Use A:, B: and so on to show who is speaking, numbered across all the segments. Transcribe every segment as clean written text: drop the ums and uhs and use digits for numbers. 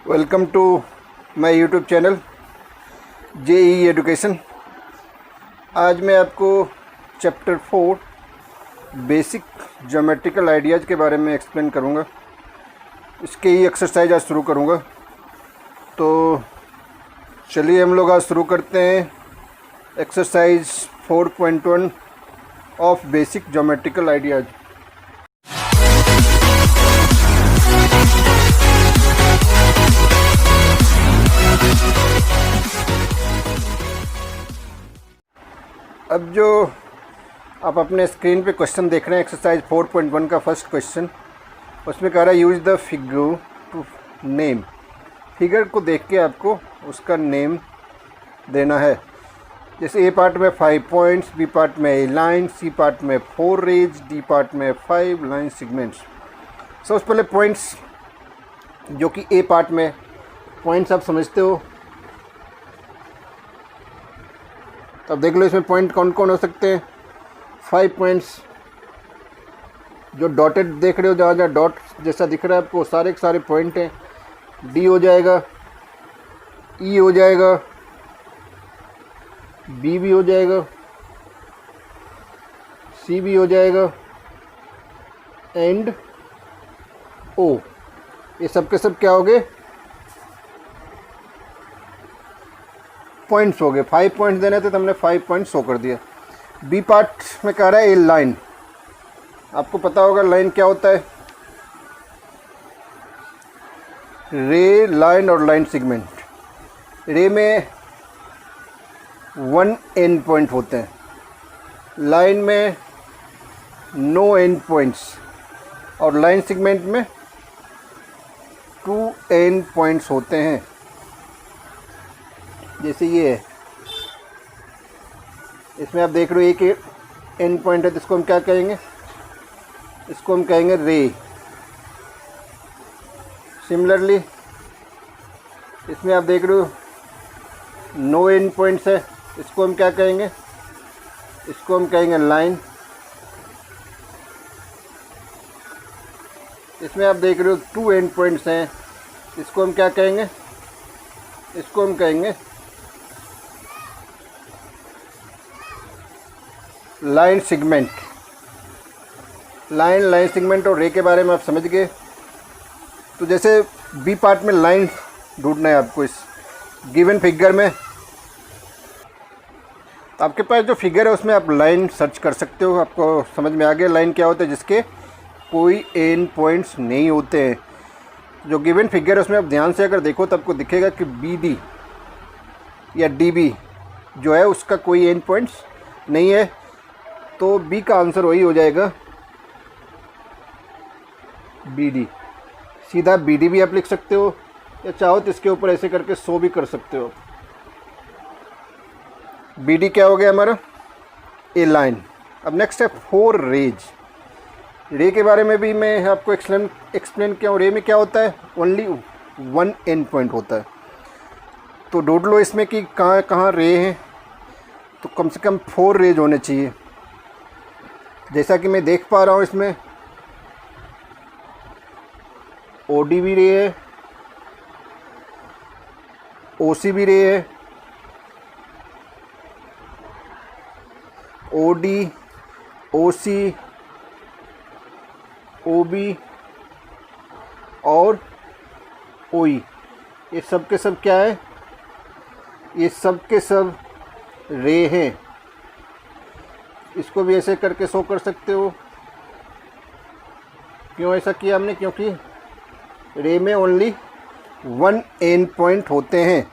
A: Welcome to my YouTube channel JE education. आज मैं आपको चैप्टर 4 बेसिक ज्योमेट्रिकल आइडियाज़ के बारे में एक्सप्लेन करूंगा। इसके ही एक्सरसाइज आज शुरू करूंगा। तो चलिए हम लोग आज शुरू करते हैं exercise 4.1 of basic geometrical ideas. अब जो आप अपने स्क्रीन पे क्वेश्चन देख रहे हैं एक्सरसाइज 4.1 का फर्स्ट क्वेश्चन, उसमें कह रहा है use the figure to name. Figure को देख के आपको उसका नेम देना है। जैसे ए पार्ट में 5 पॉइंट्स, बी पार्ट में ए लाइन, सी पार्ट में 4 रेज, डी पार्ट में 5 लाइन सेगमेंट्स। सबसे पहले पॉइंट्स जो कि ए पार्ट में पॉइंट्स आप समझते हो, अब देख लो इसमें पॉइंट कौन कौन हो सकते हैं। 5 पॉइंट्स जो डॉटेड देख रहे हो, जहाँ जहाँ डॉट जैसा दिख रहा है आपको, सारे के सारे पॉइंट हैं। डी हो जाएगा, ई हो जाएगा, बी भी हो जाएगा, सी भी हो जाएगा एंड ओ। ये सब के सब क्या हो गए? पॉइंट्स हो गए। 5 पॉइंट्स देने थे तो हमने 5 पॉइंट्स शो कर दिया। बी पार्ट में कह रहा है ए लाइन। आपको पता होगा लाइन क्या होता है। रे, लाइन और लाइन सेगमेंट। रे में 1 एंड पॉइंट होते हैं, लाइन में नो एंड पॉइंट्स, और लाइन सेगमेंट में 2 एंड पॉइंट्स होते हैं। जैसे ये है, इसमें आप देख रहे हो एक एंड पॉइंट है, तो इसको हम क्या कहेंगे? इसको हम कहेंगे रे। सिमिलरली इसमें आप देख रहे हो नो एंड पॉइंट्स है, इसको हम क्या कहेंगे? इसको हम कहेंगे लाइन। इसमें आप देख रहे हो 2 एंड पॉइंट्स हैं, इसको हम क्या कहेंगे? इसको हम कहेंगे लाइन सेगमेंट। लाइन सेगमेंट और रे के बारे में आप समझ गए। तो जैसे बी पार्ट में लाइन ढूंढना है आपको इस गिवन फिगर में, तो आपके पास जो फिगर है उसमें आप लाइन सर्च कर सकते हो। आपको समझ में आ गया लाइन क्या होता है, जिसके कोई एंड पॉइंट्स नहीं होते हैं। जो गिवन फिगर है उसमें आप ध्यान से अगर देखो तो आपको दिखेगा कि बी डी या डी बी जो है उसका कोई एंड पॉइंट्स नहीं है। तो बी का आंसर वही हो जाएगा बी डी। सीधा बी डी भी आप लिख सकते हो, या चाहो तो इसके ऊपर ऐसे करके सो भी कर सकते हो। बी डी क्या हो गया हमारा? ए लाइन। अब नेक्स्ट है 4 रेज। रे के बारे में भी मैं आपको एक्सप्लेन किया हूँ। रे में क्या होता है? ओनली 1 एंड पॉइंट होता है। तो ढूंढ लो इसमें कि कहाँ कहाँ रे हैं। तो कम से कम 4 रेज होने चाहिए। जैसा कि मैं देख पा रहा हूँ इसमें ओ डी भी रे है, ओ सी भी रे है, ओ डी, ओ सी, ओ बी और ओ ई। ये सब के सब क्या है? ये सब के सब रे हैं। इसको भी ऐसे करके शो कर सकते हो। क्यों ऐसा किया हमने? क्योंकि रे में ओनली 1 एंड पॉइंट होते हैं।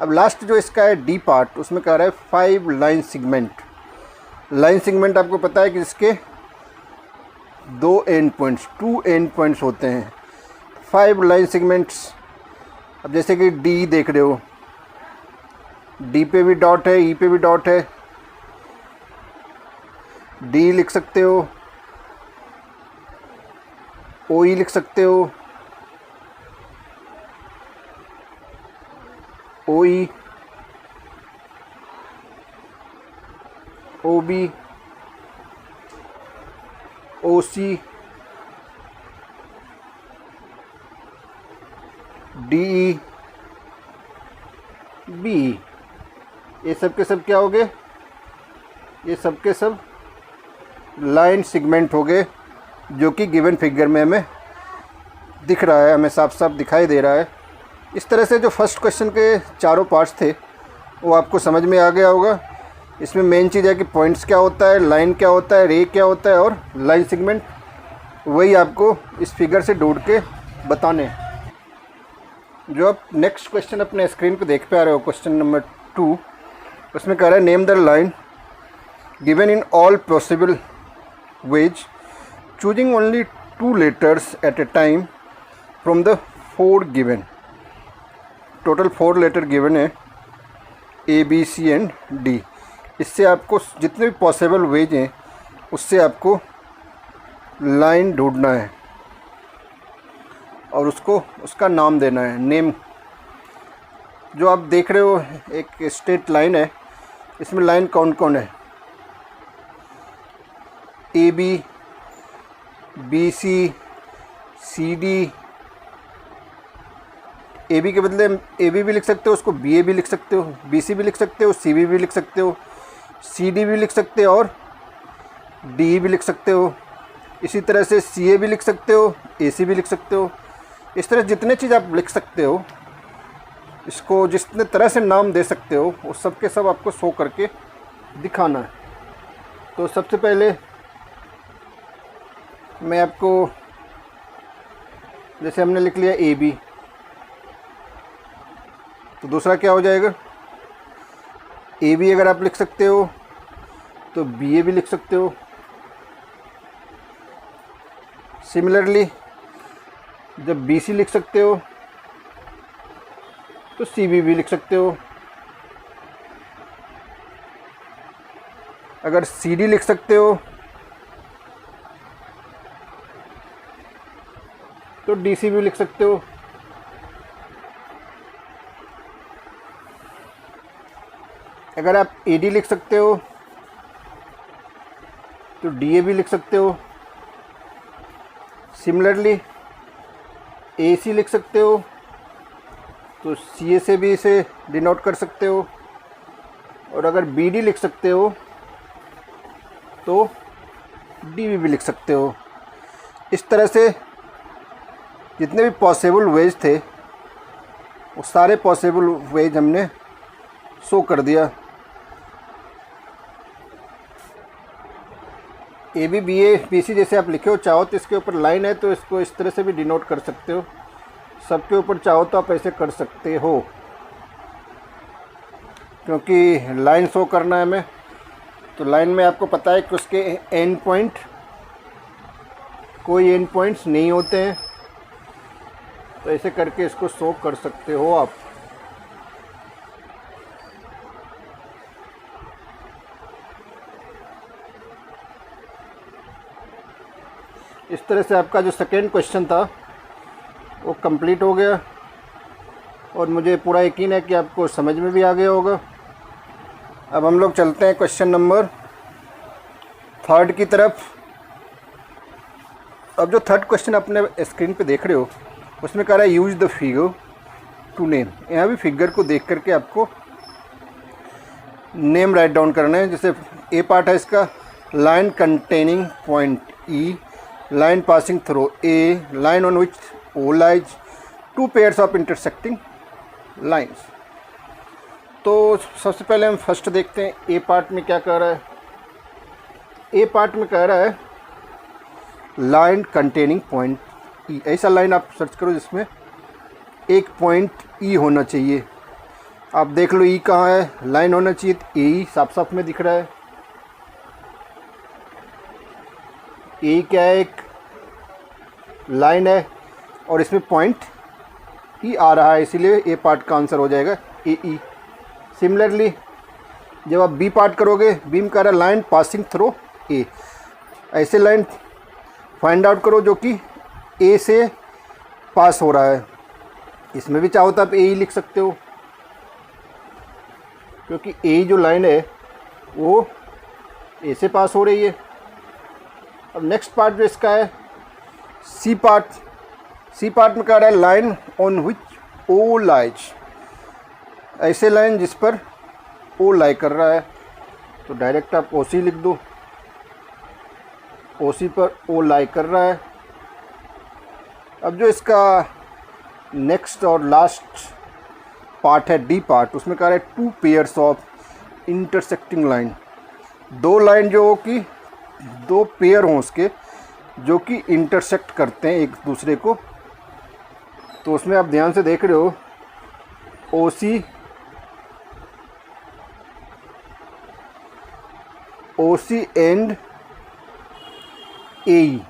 A: अब लास्ट जो इसका है डी पार्ट, उसमें कह रहा है 5 लाइन सेगमेंट। लाइन सेगमेंट आपको पता है कि इसके 2 एंड पॉइंट्स, 2 एंड पॉइंट्स होते हैं। 5 लाइन सेगमेंट्स। अब जैसे कि डी देख रहे हो, डी पे भी डॉट है, ई पे भी डॉट है। डी लिख सकते हो, ओ ई लिख सकते हो, O E, O B, O C, DE, BE, ये सब के सब क्या हो गए? ये सब के सब लाइन सेगमेंट हो गए, जो कि गिवन फिगर में हमें दिख रहा है, हमें साफ साफ दिखाई दे रहा है। इस तरह से जो फर्स्ट क्वेश्चन के चारों पार्ट्स थे वो आपको समझ में आ गया होगा। इसमें मेन चीज़ है कि पॉइंट्स क्या होता है, लाइन क्या होता है, रे क्या होता है और लाइन सेगमेंट, वही आपको इस फिगर से ढूंढ के बताने हैं। जो आप नेक्स्ट क्वेश्चन अपने स्क्रीन पे देख पा रहे हो, क्वेश्चन नंबर 2, उसमें कह रहा है name the line given in all possible ways choosing only 2 letters at a time from the 4 given. Total 4 letter given है, ABC एंड D। इससे आपको जितने भी पॉसिबल वेज हैं उससे आपको लाइन ढूंढना है और उसका नाम देना है, नेम। जो आप देख रहे हो एक स्ट्रेट लाइन है, इसमें लाइन कौन कौन है? AB, BC, CD। AB के बदले AB भी लिख सकते हो, उसको BA भी लिख सकते हो, BC भी लिख सकते हो, CB भी लिख सकते हो, CD भी लिख सकते हो और DE भी लिख सकते हो। इसी तरह से CA भी लिख सकते हो, AC भी लिख सकते हो। इस तरह जितने चीज़ आप लिख सकते हो, इसको जितने तरह से नाम दे सकते हो, वो सब के सब आपको शो करके दिखाना है। तो सबसे पहले मैं आपको, जैसे हमने लिख लिया AB, तो दूसरा क्या हो जाएगा? AB अगर आप लिख सकते हो तो BA भी लिख सकते हो। सिमिलरली जब BC लिख सकते हो तो CB भी लिख सकते हो। अगर CD लिख सकते हो तो DC भी लिख सकते हो। अगर आप AD लिख सकते हो तो DA भी लिख सकते हो। सिमिलरली AC लिख सकते हो तो CA से भी इसे डिनोट कर सकते हो। और अगर BD लिख सकते हो तो DB भी लिख सकते हो। इस तरह से जितने भी पॉसिबल वेज थे वो सारे पॉसिबल वेज हमने शो कर दिया। AB, BA, BC जैसे आप लिखे हो, चाहो तो इसके ऊपर लाइन है तो इसको इस तरह से भी डिनोट कर सकते हो। सबके ऊपर चाहो तो आप ऐसे कर सकते हो, क्योंकि लाइन शो करना है हमें। तो लाइन में आपको पता है कि उसके एंड पॉइंट, कोई एंड पॉइंट्स नहीं होते हैं, तो ऐसे करके इसको शो कर सकते हो आप। इस तरह से आपका जो सेकेंड क्वेश्चन था वो कंप्लीट हो गया और मुझे पूरा यकीन है कि आपको समझ में भी आ गया होगा। अब हम लोग चलते हैं क्वेश्चन नंबर 3 की तरफ। अब जो थर्ड क्वेश्चन अपने स्क्रीन पे देख रहे हो उसमें कह रहा है use the figure to name. यहाँ भी फिगर को देख करके आपको नेम राइट डाउन करना है। जैसे ए पार्ट है इसका, line containing point E, line passing through A, line on which O lies, 2 pairs of intersecting lines. तो सबसे पहले हम फर्स्ट देखते हैं ए पार्ट में क्या कह रहा है। ए पार्ट में कह रहा है लाइन कंटेनिंग पॉइंट E। ऐसा लाइन आप सर्च करो जिसमें एक पॉइंट E होना चाहिए। आप देख लो E कहाँ है, लाइन होना चाहिए तो E साफ साफ में दिख रहा है। E क्या है, एक लाइन है और इसमें पॉइंट E आ रहा है, इसीलिए ए पार्ट का आंसर हो जाएगा AE। सिमिलरली जब आप बी पार्ट करोगे, बी में कह रहा है लाइन पासिंग थ्रू A। ऐसे लाइन फाइंड आउट करो जो कि A से पास हो रहा है। इसमें भी चाहो तो आप AE लिख सकते हो, क्योंकि AE जो लाइन है वो A से पास हो रही है। अब नेक्स्ट पार्ट जो इसका है सी पार्ट। सी पार्ट में कह रहा है line on which O lies, ऐसे लाइन जिस पर ओ लाई कर रहा है तो डायरेक्ट आप ओ सी लिख दो, ओ सी पर ओ लाई कर रहा है। अब जो इसका नेक्स्ट और लास्ट पार्ट है डी पार्ट, उसमें कह रहा है 2 pairs of intersecting line, 2 line जो कि 2 पेयर हों उसके जो कि इंटरसेक्ट करते हैं एक दूसरे को। तो उसमें आप ध्यान से देख रहे हो O C and A,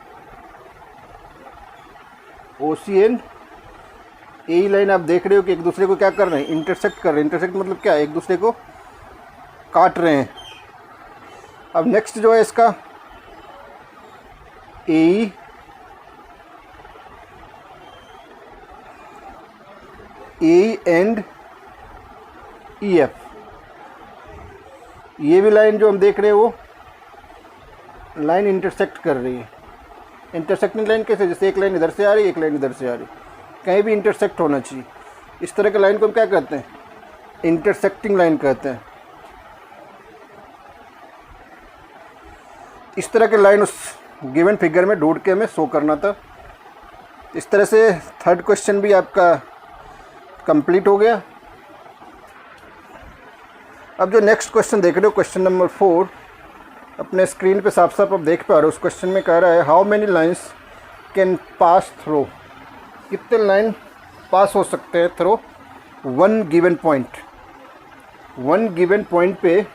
A: O C and A line आप देख रहे हो कि एक दूसरे को क्या कर रहे हैं, इंटरसेक्ट कर रहे हैं। इंटरसेक्ट मतलब क्या है, एक दूसरे को काट रहे हैं। अब नेक्स्ट जो है इसका ए एंड ई एफ, ये भी लाइन जो हम देख रहे हैं वो लाइन इंटरसेक्ट कर रही है। इंटरसेक्टिंग लाइन कैसे, जैसे एक लाइन इधर से आ रही है, एक लाइन इधर से आ रही है, कहीं भी इंटरसेक्ट होना चाहिए। इस तरह के लाइन को हम क्या कहते हैं, इंटरसेक्टिंग लाइन कहते हैं। इस तरह के लाइन उस गिवन फिगर में ढूंढ के हमें शो करना था। इस तरह से थर्ड क्वेश्चन भी आपका कंप्लीट हो गया। अब जो नेक्स्ट क्वेश्चन देख रहे हो, क्वेश्चन नंबर 4, अपने स्क्रीन पे साफ साफ आप देख पा रहे हो। उस क्वेश्चन में कह रहा है how many lines can pass through, कितने लाइन पास हो सकते हैं through one given point, one given point पे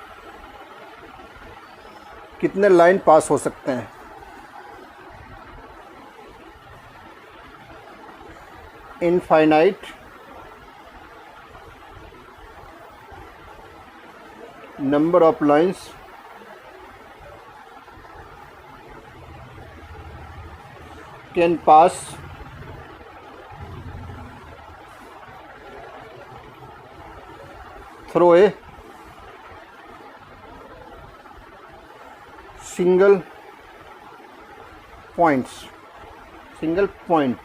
A: कितने लाइन पास हो सकते हैं। Infinite number of lines can pass through a single points, single point,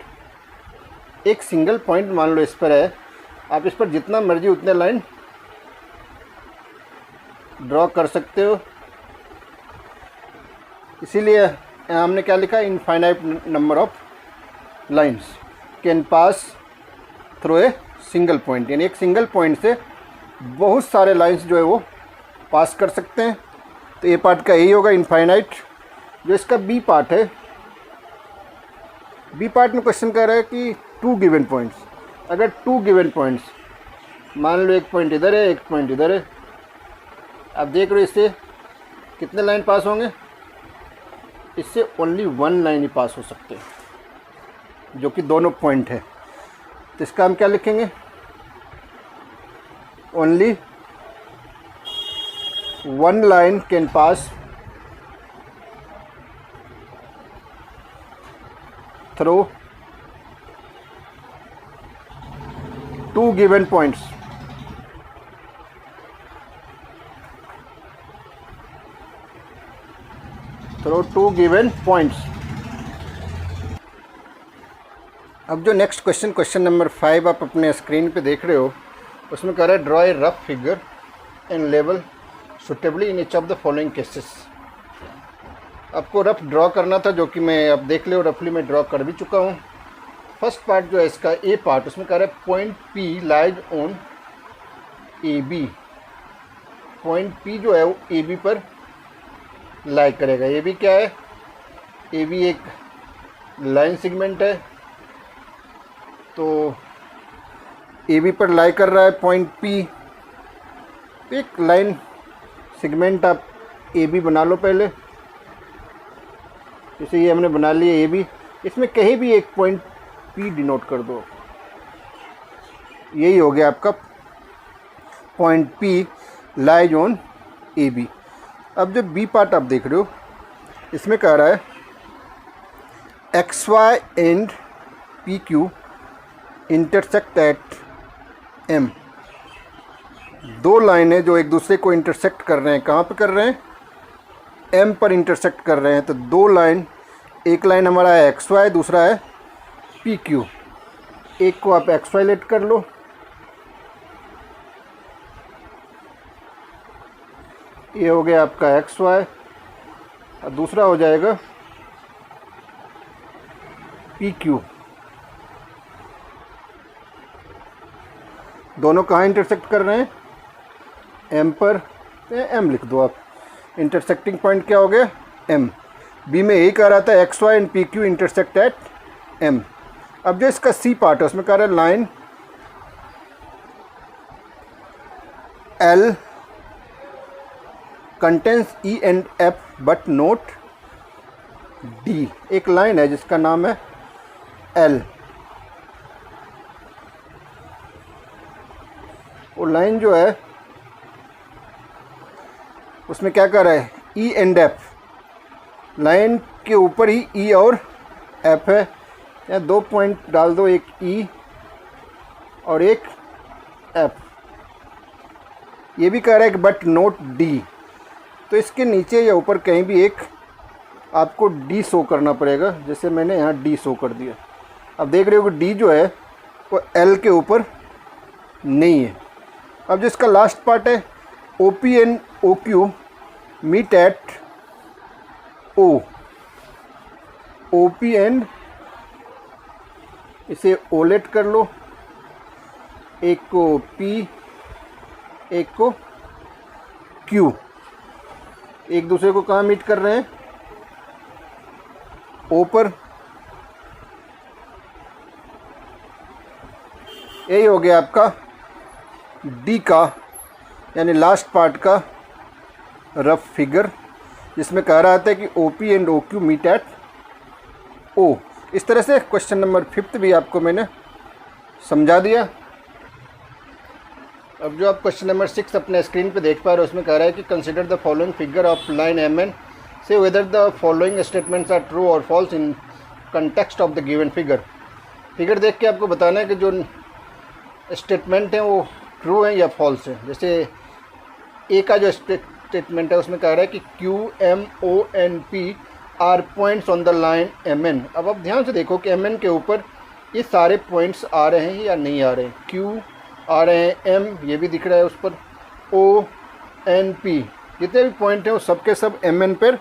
A: एक सिंगल पॉइंट मान लो इस पर है, आप इस पर जितना मर्जी उतने लाइन ड्रॉ कर सकते हो। इसीलिए हमने क्या लिखा, infinite number of lines can pass through a single point, यानी एक सिंगल पॉइंट से बहुत सारे लाइन्स जो है वो पास कर सकते हैं। तो ए पार्ट का यही होगा इनफाइनाइट। जो इसका बी पार्ट है, बी पार्ट में क्वेश्चन कह रहा है कि 2 गिवन पॉइंट्स, अगर 2 गिवन पॉइंट्स मान लो एक पॉइंट इधर है, एक पॉइंट इधर है, आप देख रहे हो इससे कितने लाइन पास होंगे, इससे ओनली 1 लाइन ही पास हो सकते हैं जो कि दोनों पॉइंट है। तो इसका हम क्या लिखेंगे, only 1 line can pass through 2 given points. Through 2 given points. अब जो नेक्स्ट क्वेश्चन, क्वेश्चन नंबर 5 आप अपने स्क्रीन पे देख रहे हो, उसमें कह रहा है draw a rough figure and level suitably in each of the following cases. आपको रफ ड्रॉ करना था, जो कि मैं अब देख लो रफली मैं ड्रॉ कर भी चुका हूँ। फर्स्ट पार्ट जो है इसका ए पार्ट, उसमें कह रहा है point P lies on A B, point P जो है वो ए बी पर लाई करेगा। ए बी क्या है, ए बी एक लाइन सेगमेंट है, तो ए बी पर लाई कर रहा है पॉइंट पी। एक लाइन सेगमेंट आप ए बी बना लो पहले, जैसे ये हमने बना लिया ए बी, इसमें कहीं भी एक पॉइंट पी डिनोट कर दो, यही हो गया आपका point P lies on A B. अब जो बी पार्ट आप देख रहे हो, इसमें कह रहा है X Y and P Q intersect at M. 2 लाइनें जो एक दूसरे को इंटरसेक्ट कर रहे हैं, कहाँ पे कर रहे हैं, एम पर इंटरसेक्ट कर रहे हैं। तो 2 लाइन, एक लाइन हमारा है एक्स वाई, दूसरा है पी क्यू। एक को आप एक्स वाई लेट कर लो, ये हो गया आपका एक्स वाई, और दूसरा हो जाएगा पी क्यू। दोनों कहाँ इंटरसेक्ट कर रहे हैं? एम पर, एम लिख दो आप। इंटरसेक्टिंग पॉइंट क्या हो गया? एम। बी में यही कह रहा था X Y and P Q intersect at M. अब जो इसका सी पार्ट है उसमें कह रहा है line L contains E and F but note D. एक लाइन है जिसका नाम है एल, वो लाइन जो है उसमें क्या कर रहा है? E and F. लाइन के ऊपर ही ई और एफ है, या 2 पॉइंट डाल दो, एक ई और एक एफ। ये भी कह रहा है कि बट नोट डी, तो इसके नीचे या ऊपर कहीं भी एक आपको डी शो करना पड़ेगा, जैसे मैंने यहाँ डी शो कर दिया। अब देख रहे हो कि डी जो है वो एल के ऊपर नहीं है। अब जिसका लास्ट पार्ट है O P and O Q meet at O, O P and, इसे ओलेट कर लो, एक को पी एक को क्यू, एक दूसरे को कहाँ मीट कर रहे हैं? ओ पर। यही हो गया आपका डी का यानी लास्ट पार्ट का रफ फिगर, जिसमें कह रहा था कि O P and O Q meet at O. इस तरह से क्वेश्चन नंबर 5 भी आपको मैंने समझा दिया। अब जो आप क्वेश्चन नंबर 6 अपने स्क्रीन पे देख पा रहे हो उसमें कह रहा है कि consider the following figure of line M N, से whether the following statements are true और false in context of the given figure. Figure देख के आपको बताना है कि जो स्टेटमेंट हैं वो ट्रू हैं या फॉल्स हैं। जैसे ए का जो स्टेटमेंट है उसमें कह रहा है कि Q M O N P R points on the line M N. अब आप ध्यान से देखो कि एम एन के ऊपर ये सारे पॉइंट्स आ रहे हैं या नहीं आ रहे हैं। क्यू आ रहे हैं, एम ये भी दिख रहा है उस पर, ओ एन पी जितने भी पॉइंट हैं वो सब के सब एम एन पर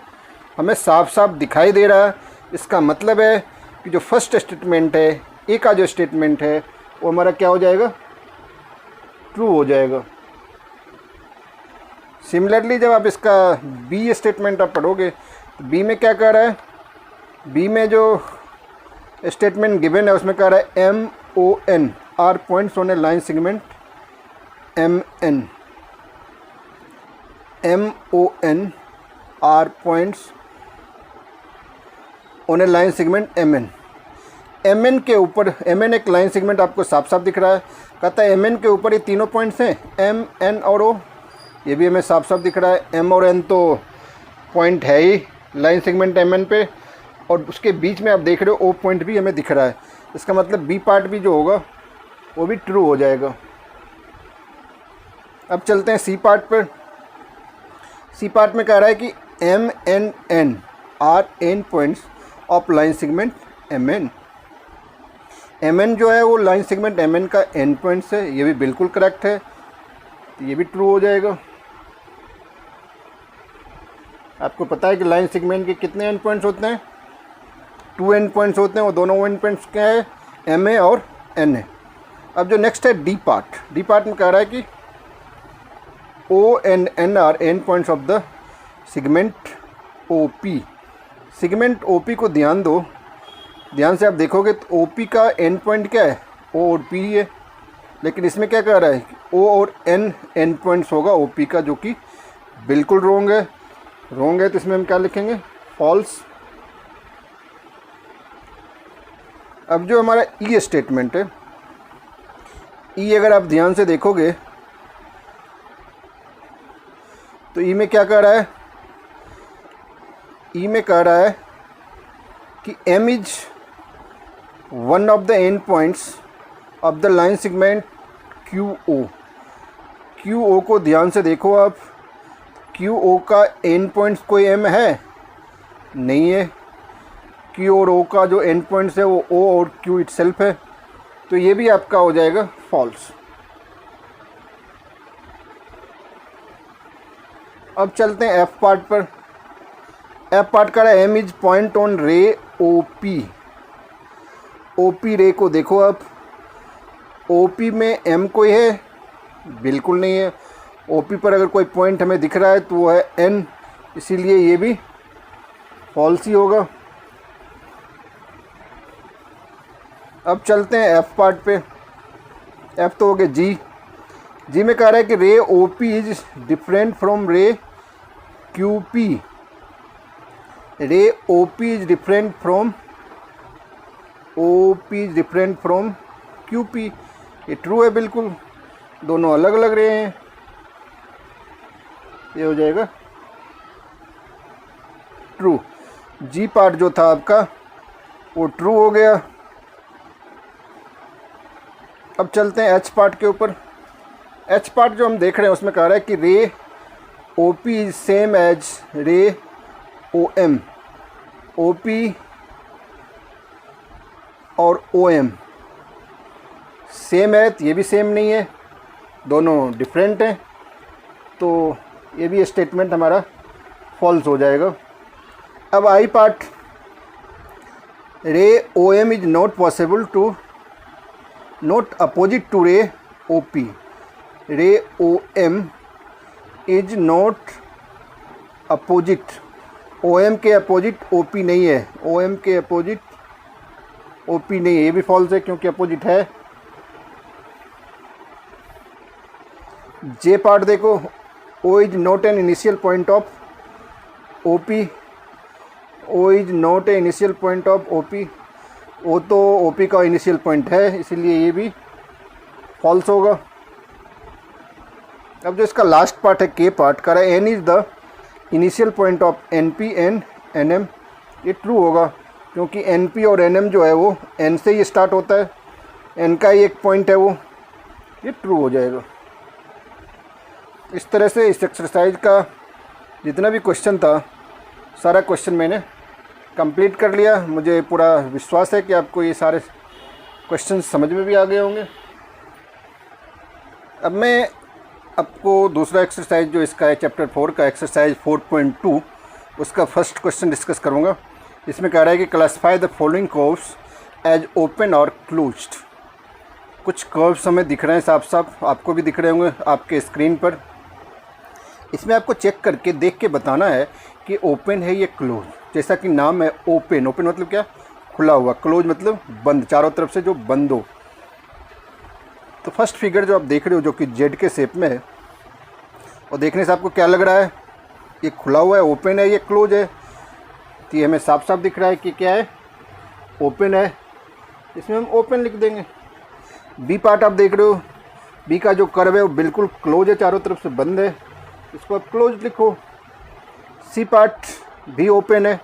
A: हमें साफ साफ दिखाई दे रहा है। इसका मतलब है कि जो फर्स्ट स्टेटमेंट है, ए का जो स्टेटमेंट है वो हमारा क्या हो जाएगा? ट्रू हो जाएगा। सिमिलरली जब आप इसका बी स्टेटमेंट आप पढ़ोगे तो बी में क्या कह रहा है? बी में जो स्टेटमेंट गिवन है उसमें कह रहा है M O N R points on a line segment M N. M O N R points on a line segment M N. M N के ऊपर, एम एन एक लाइन सेगमेंट आपको साफ साफ दिख रहा है। कहता है एम एन के ऊपर ये तीनों पॉइंट्स हैं, एम एन और ओ, ये भी हमें साफ साफ दिख रहा है। एम और एन तो पॉइंट है ही लाइन सेगमेंट एम एन पे, और उसके बीच में आप देख रहे हो ओ पॉइंट भी हमें दिख रहा है। इसका मतलब बी पार्ट भी जो होगा वो भी ट्रू हो जाएगा। अब चलते हैं सी पार्ट पर। सी पार्ट में कह रहा है कि M N and are end points of line segment M N. M N जो है वो लाइन सेगमेंट एम एन का एन पॉइंट्स है, ये भी बिल्कुल करेक्ट है, तो ये भी ट्रू हो जाएगा। आपको पता है कि लाइन सेगमेंट के कितने एंड पॉइंट्स होते हैं? 2 एंड पॉइंट्स होते हैं। वो दोनों एंड पॉइंट्स क्या है? एम ए और एन ए। अब जो नेक्स्ट है डी पार्ट। डी पार्ट में कह रहा है कि O and N are end points of the segment O P. Segment O P को ध्यान दो, ध्यान से आप देखोगे तो ओ पी का एंड पॉइंट क्या है? ओ और पी ही है। लेकिन इसमें क्या कह रहा है? ओ और एन एंड पॉइंट्स होगा ओ पी का, जो कि बिल्कुल रॉन्ग है। रॉन्ग है तो इसमें हम क्या लिखेंगे? फॉल्स। अब जो हमारा ई स्टेटमेंट है, ई अगर आप ध्यान से देखोगे तो ई में क्या कह रहा है? ई में कह रहा है कि m is one of the end points of the line segment Q O. Q O को ध्यान से देखो आप, क्यू ओ का एंड पॉइंट्स कोई m है? नहीं है। क्यू और ओ का जो एंड पॉइंट्स है वो ओ और क्यू इटसेल्फ है, तो ये भी आपका हो जाएगा फॉल्स। अब चलते हैं एफ पार्ट पर। एफ पार्ट का M is point on ray O P. O P ray को देखो आप, ओपी में एम कोई है? बिल्कुल नहीं है। ओपी पर अगर कोई पॉइंट हमें दिख रहा है तो वो है एन, इसीलिए ये भी फॉल्स ही होगा। अब चलते हैं एफ पार्ट पे। एफ तो हो गया जी। जी में कह रहा है कि ray O P is different from ray Q P. Ray O P is different from Q P. ये ट्रू है बिल्कुल, दोनों अलग अलग रे हैं। ये हो जाएगा ट्रू। जी पार्ट जो था आपका वो ट्रू हो गया। अब चलते हैं एच पार्ट के ऊपर। एच पार्ट जो हम देख रहे हैं उसमें कह रहा है कि ray O P is same as ray O M. O P और ओ एम सेम है, तो ये भी सेम नहीं है, दोनों डिफरेंट हैं, तो ये भी स्टेटमेंट हमारा फॉल्स हो जाएगा। अब I part, ray O M is not possible to not opposite to ray O P. Ray O M is not opposite, O M के अपोजिट ओ पी नहीं है, ओ एम के अपोजिट ओ पी नहीं है, ये भी false है क्योंकि अपोजिट है। जे पार्ट देखो, O is not an initial point of O P. O is not a initial point of O P, वो तो ओ पी का इनिशियल पॉइंट है, इसीलिए ये भी फॉल्स होगा। अब जो इसका लास्ट पार्ट है के पार्ट का, N is the initial point of N P and N M. ये ट्रू होगा क्योंकि एन पी और एन एम जो है वो एन से ही स्टार्ट होता है, एन का ही एक पॉइंट है वो, ये ट्रू हो जाएगा। इस तरह से इस एक्सरसाइज का जितना भी क्वेश्चन था सारा क्वेश्चन मैंने कंप्लीट कर लिया। मुझे पूरा विश्वास है कि आपको ये सारे क्वेश्चन समझ में भी आ गए होंगे। अब मैं आपको दूसरा एक्सरसाइज जो इसका है चैप्टर 4 का एक्सरसाइज 4.2 उसका फर्स्ट क्वेश्चन डिस्कस करूँगा। इसमें कह रहा है कि classify the following curves as open और क्लोज्ड। कुछ कर्व्स हमें दिख रहे हैं साफ साफ, आपको भी दिख रहे होंगे आपके स्क्रीन पर। इसमें आपको चेक करके देख के बताना है कि ओपन है या क्लोज। जैसा कि नाम है ओपन, ओपन मतलब क्या? खुला हुआ, क्लोज मतलब बंद, चारों तरफ से जो बंद हो। तो फर्स्ट फिगर जो आप देख रहे हो जो कि जेड के शेप में है, और देखने से आपको क्या लग रहा है? ये खुला हुआ है, ओपन है, ये क्लोज है? तो ये हमें साफ साफ दिख रहा है कि क्या है, ओपन है, इसमें हम ओपन लिख देंगे। बी पार्ट आप देख रहे हो, बी का जो कर्व है वो बिल्कुल क्लोज है, चारों तरफ से बंद है, इसको आप क्लोज लिखो। सी पार्ट भी ओपन है,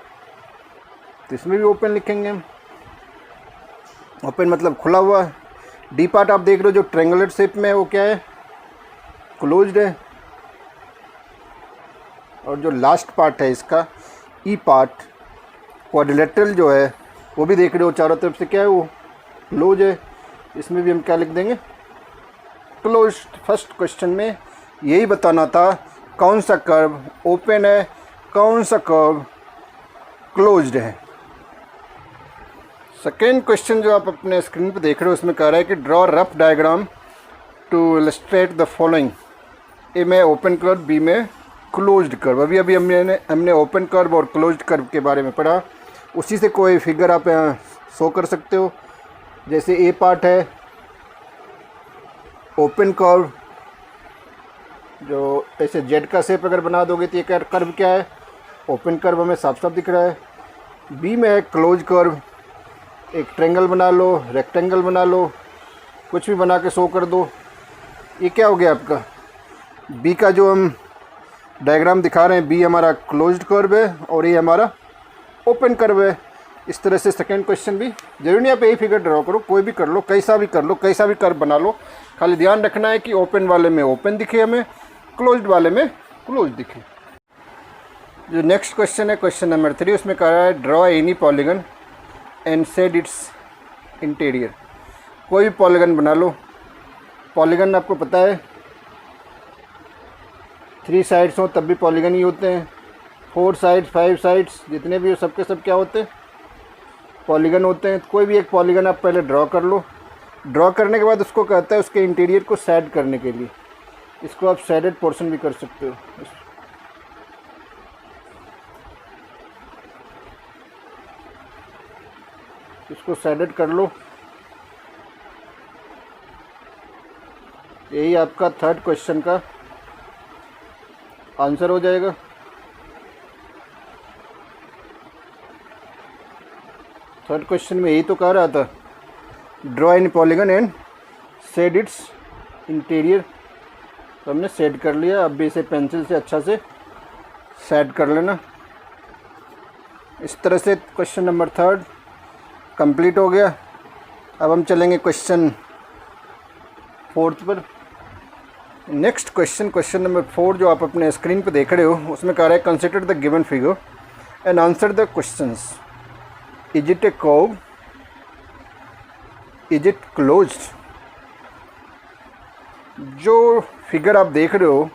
A: तो इसमें भी ओपन लिखेंगे हम, ओपन मतलब खुला हुआ है। डी पार्ट आप देख रहे हो जो ट्रायंगुलर शेप में है वो क्या है? क्लोज्ड है। और जो लास्ट पार्ट है इसका ई पार्ट, क्वाड्रिलेटरल जो है वो भी देख रहे हो चारों तरफ से क्या है, वो क्लोज है, इसमें भी हम क्या लिख देंगे? क्लोज। फर्स्ट क्वेश्चन में यही बताना था कौन सा कर्व ओपन है, कौन सा कर्व क्लोज्ड है। सेकेंड क्वेश्चन जो आप अपने स्क्रीन पर देख रहे हो उसमें कह रहा है कि draw rough diagram to illustrate the following. A में ओपन कर्व, बी में क्लोज्ड कर्व। अभी हमने ओपन कर्व और क्लोज्ड कर्व के बारे में पढ़ा, उसी से कोई फिगर आप यहाँ शो कर सकते हो। जैसे ए पार्ट है ओपन कर्व, जो ऐसे जेड का शेप अगर बना दोगे तो ये कर्व क्या है? ओपन कर्व हमें साफ साफ दिख रहा है। बी में है क्लोज कर्व, एक ट्रायंगल बना लो, रेक्टेंगल बना लो, कुछ भी बना के शो कर दो। ये क्या हो गया आपका? बी का जो हम डायग्राम दिखा रहे हैं, बी हमारा क्लोज्ड कर्व है और ये हमारा ओपन कर्व है। इस तरह से सेकंड क्वेश्चन भी, जरूरी नहीं आप यही फिगर ड्रॉ करो, कोई भी कर लो, कैसा भी कर लो, कैसा भी कर्व बना लो, खाली ध्यान रखना है कि ओपन वाले में ओपन दिखे हमें, क्लोज्ड वाले में क्लोज दिखे। जो नेक्स्ट क्वेश्चन है क्वेश्चन नंबर 3, उसमें कह रहा है draw any polygon and said it's interior. कोई भी पॉलीगन बना लो। पॉलीगन आपको पता है 3 साइड्स हो तब भी पॉलीगन ही होते हैं, 4 साइड्स 5 साइड्स जितने भी हो सबके सब क्या होते हैं, पॉलीगन होते हैं। कोई भी एक पॉलीगन आप पहले ड्रॉ कर लो। ड्रॉ करने के बाद उसको कहता है उसके इंटीरियर को शेड करने के लिए, इसको आप शेडेड पोर्शन भी कर सकते हो। इसको शेडेड कर लो। यही आपका थर्ड क्वेश्चन का आंसर हो जाएगा। थर्ड क्वेश्चन में यही तो कह रहा था, draw in polygon and shade its interior. तो हमने शेड कर लिया, अब भी इसे पेंसिल से अच्छा से शेड कर लेना। इस तरह से क्वेश्चन नंबर 3 कंप्लीट हो गया। अब हम चलेंगे क्वेश्चन 4 पर। नेक्स्ट क्वेश्चन नंबर 4 जो आप अपने स्क्रीन पर देख रहे हो, उसमें कह रहा है consider the given figure and answer the questions. Is it A curve, is it closed. जो फिगर आप देख रहे हो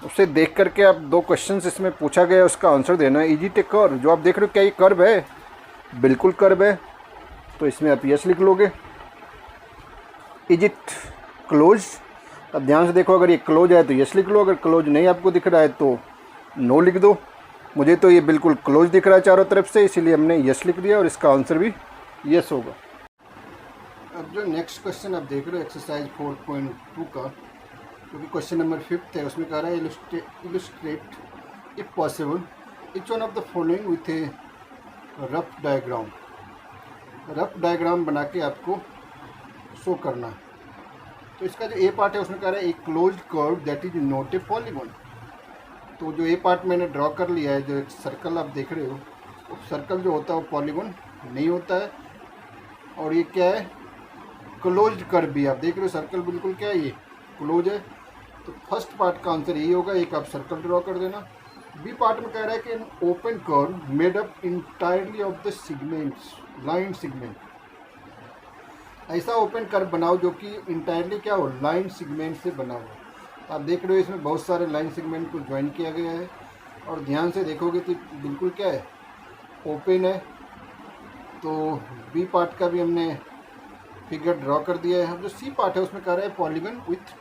A: उसे देख करके आप 2 क्वेश्चंस इसमें पूछा गया है, उसका आंसर देना है। इज इट ए कर्व, जो आप देख रहे हो क्या ये कर्व है, बिल्कुल कर्व है, तो इसमें आप यस लिख लोगे। इज इट क्लोज्ड, अब ध्यान से देखो, अगर ये क्लोज है तो यस लिख लो, अगर क्लोज नहीं आपको दिख रहा है तो नो लिख दो। मुझे तो ये बिल्कुल क्लोज दिख रहा है चारों तरफ से, इसीलिए हमने यस लिख दिया और इसका आंसर भी यस होगा। अब जो नेक्स्ट क्वेश्चन आप देख रहे हो एक्सरसाइज 4.2 का, क्योंकि क्वेश्चन नंबर 5 है, उसमें कह रहा है illustrate if possible each one of the following with A rough diagram. Rough diagram बना के आपको शो करना है। तो इसका जो ए पार्ट है उसमें कह रहा है a closed curve that is not A polygon. तो जो ए पार्ट मैंने ड्रॉ कर लिया है, जो एक सर्कल आप देख रहे हो, वो सर्कल जो होता है वो पॉलीगॉन नहीं होता है। और ये क्या है, क्लोज्ड कर्व भी आप देख रहे हो, सर्कल बिल्कुल क्या है, ये क्लोज है। तो फर्स्ट पार्ट का आंसर यही होगा, एक आप सर्कल ड्रॉ कर देना। बी पार्ट में कह रहा है कि an open curve made up entirely of the segments, line segment. ऐसा ओपन कर्व बनाओ जो कि इंटायरली क्या हो, लाइन सेगमेंट से बना हो। आप देख रहे हो इसमें बहुत सारे लाइन सेगमेंट को ज्वाइन किया गया है, और ध्यान से देखोगे तो बिल्कुल क्या है, ओपन है। तो बी पार्ट का भी हमने फिगर ड्रॉ कर दिया है। अब जो सी पार्ट है उसमें कह रहा है पॉलीगन विथ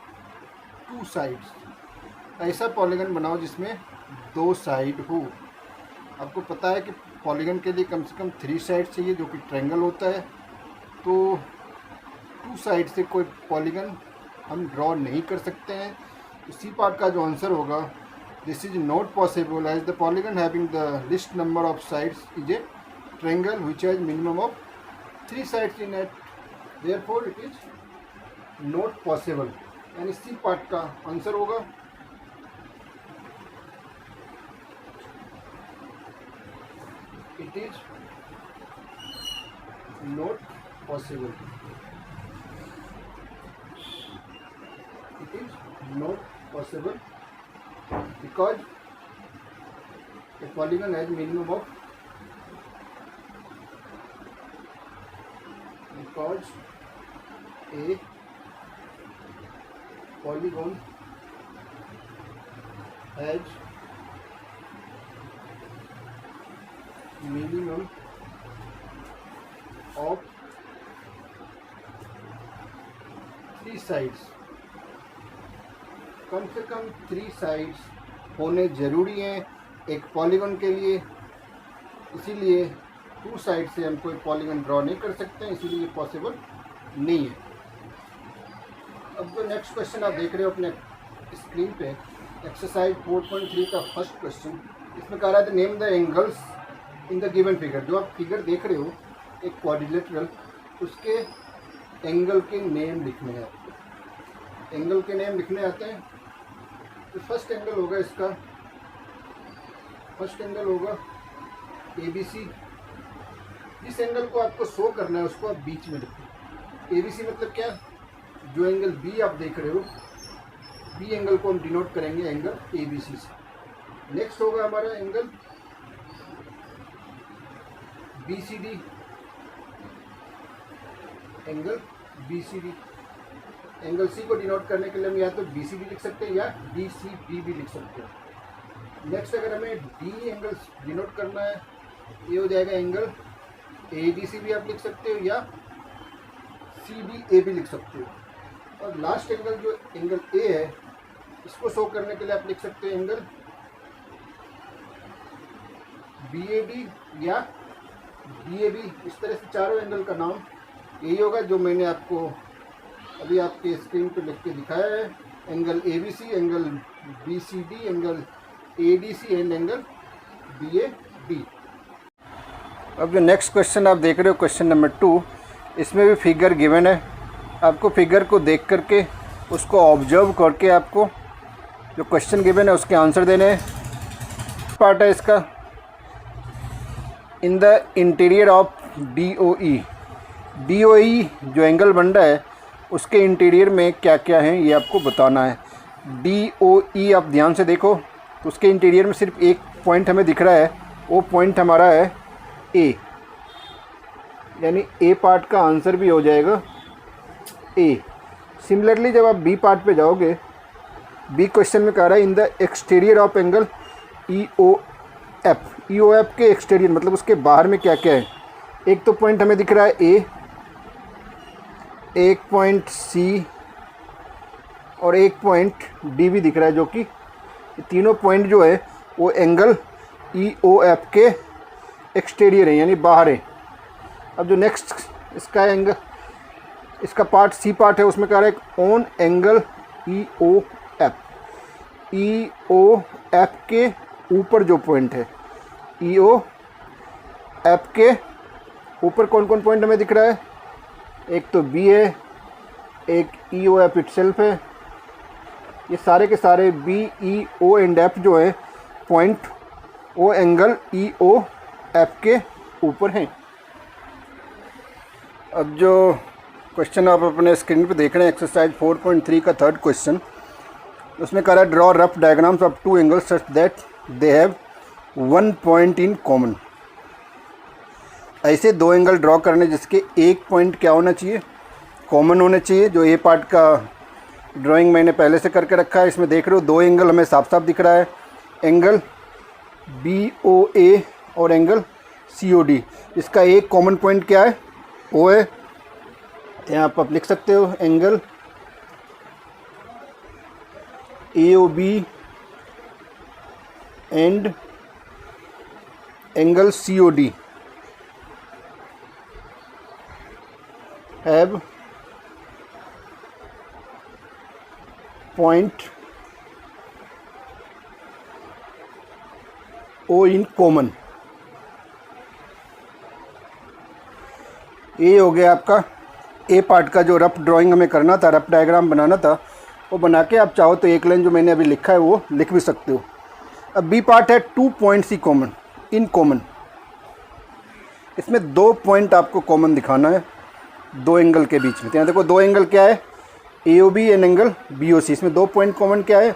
A: 2 साइड्स। ऐसा पॉलीगन बनाओ जिसमें 2 साइड हो। आपको पता है कि पॉलीगन के लिए कम से कम 3 साइड चाहिए, जो कि ट्रायंगल होता है। तो 2 साइड से कोई पॉलीगन हम ड्रॉ नहीं कर सकते हैं। तो सी पार्ट का जो आंसर होगा, this is not possible as the polygon having the least number of sides is a triangle which has minimum of 3 sides in it, therefore it is not possible. यानी C part का answer होगा it is not possible. It is not possible because a polygon has minimum of, because a polygon has minimum of 3 sides। कम से कम 3 sides होने ज़रूरी हैं एक polygon के लिए, इसीलिए 2 साइड से हम कोई पॉलीगन ड्रॉ नहीं कर सकते हैं, इसीलिए ये पॉसिबल नहीं है। अब जो नेक्स्ट क्वेश्चन आप देख रहे हो अपने स्क्रीन पे, एक्सरसाइज 4.3 का फर्स्ट क्वेश्चन, इसमें कह रहा है name the angles in the given figure. जो आप फिगर देख रहे हो एक क्वाड्रिलेटरल, उसके एंगल के नेम लिखने हैं। एंगल के नेम लिखने आते हैं। तो फर्स्ट एंगल होगा इसका, फर्स्ट एंगल होगा ABC। इस एंगल को आपको शो करना है, उसको आप बीच में लिखो। ABC मतलब क्या, जो एंगल B आप देख रहे हो, B एंगल को हम डिनोट करेंगे एंगल ABC से। नेक्स्ट होगा हमारा angle BCD, angle B C D. Angle C को डिनोट करने के लिए हम या तो बी सी डी लिख सकते हैं या डी सी डी भी लिख सकते हैं। नेक्स्ट अगर हमें डी एंगल डिनोट करना है, ये हो जाएगा एंगल ए डी सी भी आप लिख सकते हो या सी डी ए भी लिख सकते हो। और लास्ट एंगल जो एंगल ए है, इसको शो करने के लिए आप लिख सकते हैं एंगल बी ए डी या बी ए बी। इस तरह से चारों एंगल का नाम यही होगा जो मैंने आपको अभी आपके स्क्रीन पे लिख के दिखाया है। Angle A B C, angle B C D, angle A D C and angle B A D. अब जो नेक्स्ट क्वेश्चन आप देख रहे हो, क्वेश्चन नंबर 2, इसमें भी फिगर गिवन है। आपको फिगर को देख करके उसको ऑब्जर्व करके आपको जो क्वेश्चन गिवन है उसके आंसर देने हैं। पार्ट है इसका, in the interior of D O E जो एंगल बन रहा है उसके इंटीरियर में क्या क्या है ये आपको बताना है। डी ओ ई आप ध्यान से देखो तो उसके इंटीरियर में सिर्फ एक पॉइंट हमें दिख रहा है, वो पॉइंट हमारा है ए, यानी ए पार्ट का आंसर भी हो जाएगा ए। सिमिलरली जब आप बी पार्ट पे जाओगे, बी क्वेश्चन में कह रहा है in the exterior of angle E O F के एक्सटीरियर मतलब उसके बाहर में क्या क्या है। एक तो पॉइंट हमें दिख रहा है ए, एक पॉइंट सी और एक पॉइंट डी भी दिख रहा है, जो कि तीनों पॉइंट जो है वो एंगल ई ओ एफ के एक्सटीरियर है यानी बाहर है। अब जो नेक्स्ट इसका एंगल, इसका पार्ट सी पार्ट है, उसमें कह रहा है on angle E O F के ऊपर जो पॉइंट है, ई ओ एफ के ऊपर कौन कौन पॉइंट हमें दिख रहा है। एक तो बी है, एक ई ओ एफ इटसेल्फ है। ये सारे के सारे B E O and F जो है पॉइंट वो एंगल ई ओ एफ के ऊपर हैं। अब जो क्वेश्चन आप अपने स्क्रीन पे देख रहे हैं, एक्सरसाइज 4.3 का थर्ड क्वेश्चन, उसमें कह रहा है draw rough diagrams of two angles such that they have one point in common. ऐसे दो एंगल ड्रॉ करने जिसके एक पॉइंट क्या होना चाहिए, कॉमन होना चाहिए। जो ए पार्ट का ड्राइंग मैंने पहले से करके रखा है, इसमें देख रहे हो दो एंगल हमें साफ साफ दिख रहा है, एंगल बी ओ ए और एंगल सी ओ डी। इसका एक कॉमन पॉइंट क्या है, ओ है। यहाँ आप लिख सकते हो angle A O B and angle C O D have point O in common. ये हो गया आपका ए पार्ट का जो रफ ड्राइंग हमें करना था, रफ डायग्राम बनाना था, वो बना के आप चाहो तो एक लाइन जो मैंने अभी लिखा है वो लिख भी सकते हो। अब बी पार्ट है two points he common in common. इसमें दो पॉइंट आपको कॉमन दिखाना है दो एंगल के बीच में। तो यहाँ देखो दो एंगल क्या है, A O B and angle B O C. इसमें दो पॉइंट कॉमन क्या है,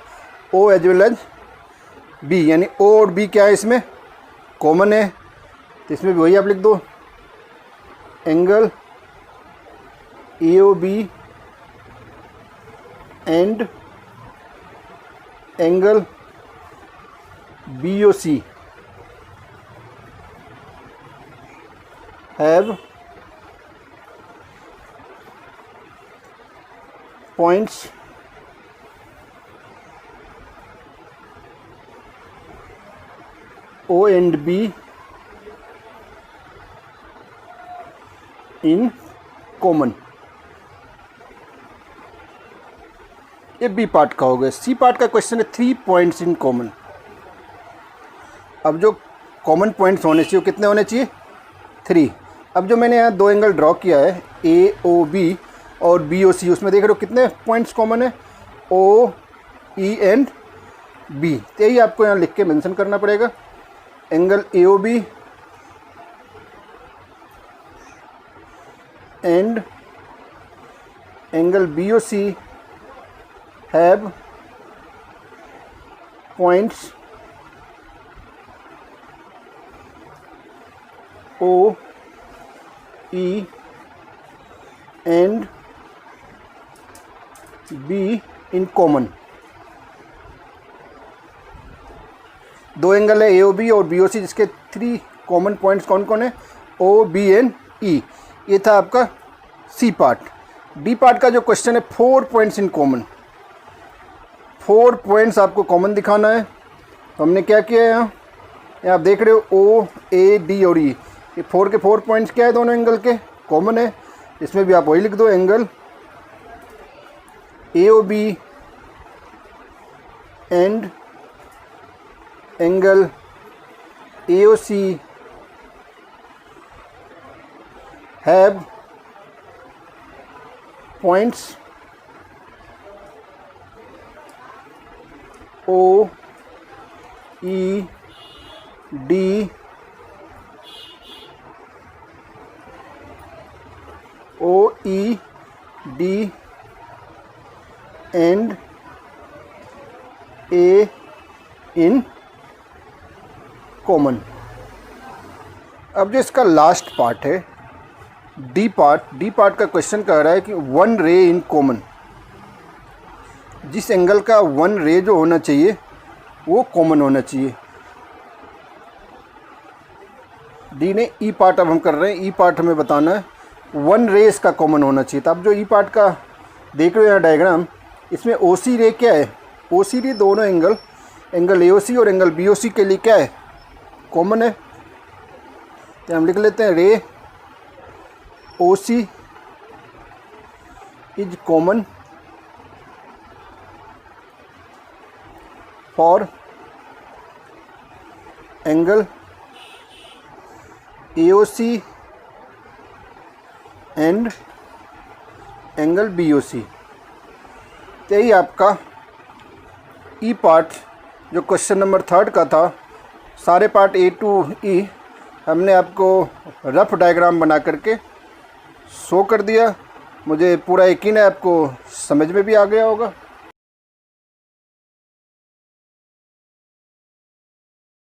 A: O as well as B, यानी ओ और बी क्या है इसमें कॉमन है। तो इसमें भी वही आप लिख दो, angle A O B and angle B O C have points O and B in common। ये बी पार्ट का हो गया। सी पार्ट का क्वेश्चन है 3 पॉइंट्स इन कॉमन। अब जो कॉमन पॉइंट्स होने चाहिए वो कितने होने चाहिए, 3। अब जो मैंने यहाँ दो एंगल ड्रॉ किया है ए ओ बी और बी ओ सी, उसमें देख रहे हो कितने पॉइंट्स कॉमन है, ओ ई एंड बी। तो यही आपको यहाँ लिख के मेंशन करना पड़ेगा, angle A O B and angle B O C have points O E and B in common. दो एंगल है ए ओ बी और बी ओ सी, जिसके 3 कॉमन पॉइंट्स कौन कौन है, ओ बी एंड ई। ये था आपका सी पार्ट। डी पार्ट का जो क्वेश्चन है 4 पॉइंट्स इन कॉमन, 4 पॉइंट्स आपको कॉमन दिखाना है। तो हमने क्या किया है, यहाँ आप देख रहे हो ओ ए डी और ई, ये 4 के 4 पॉइंट्स क्या है, दोनों एंगल के कॉमन है। इसमें भी आप वही लिख दो, angle A O B and angle A O C have points O E D O E D and A in common. अब जो इसका लास्ट पार्ट है डी पार्ट का क्वेश्चन कह रहा है कि 1 रे इन कॉमन, जिस एंगल का 1 रे जो होना चाहिए वो कॉमन होना चाहिए। डी ने ई पार्ट अब हम कर रहे हैं, ई पार्ट हमें बताना है 1 रे इसका कॉमन होना चाहिए। तो अब जो ई पार्ट का देख रहे हो यहाँ डायग्राम, इसमें ओ सी रे क्या है, ओ सी रे दोनों एंगल ए ओ सी और एंगल बी ओ सी के लिए क्या है, कॉमन है। तो हम लिख लेते हैं ray O C is common for angle A O C and angle B O C. तो यही आपका ई पार्ट जो क्वेश्चन नंबर 3 का था, सारे पार्ट ए टू ई हमने आपको रफ डायग्राम बना करके शो कर दिया। मुझे पूरा यकीन है आपको समझ में भी आ गया होगा।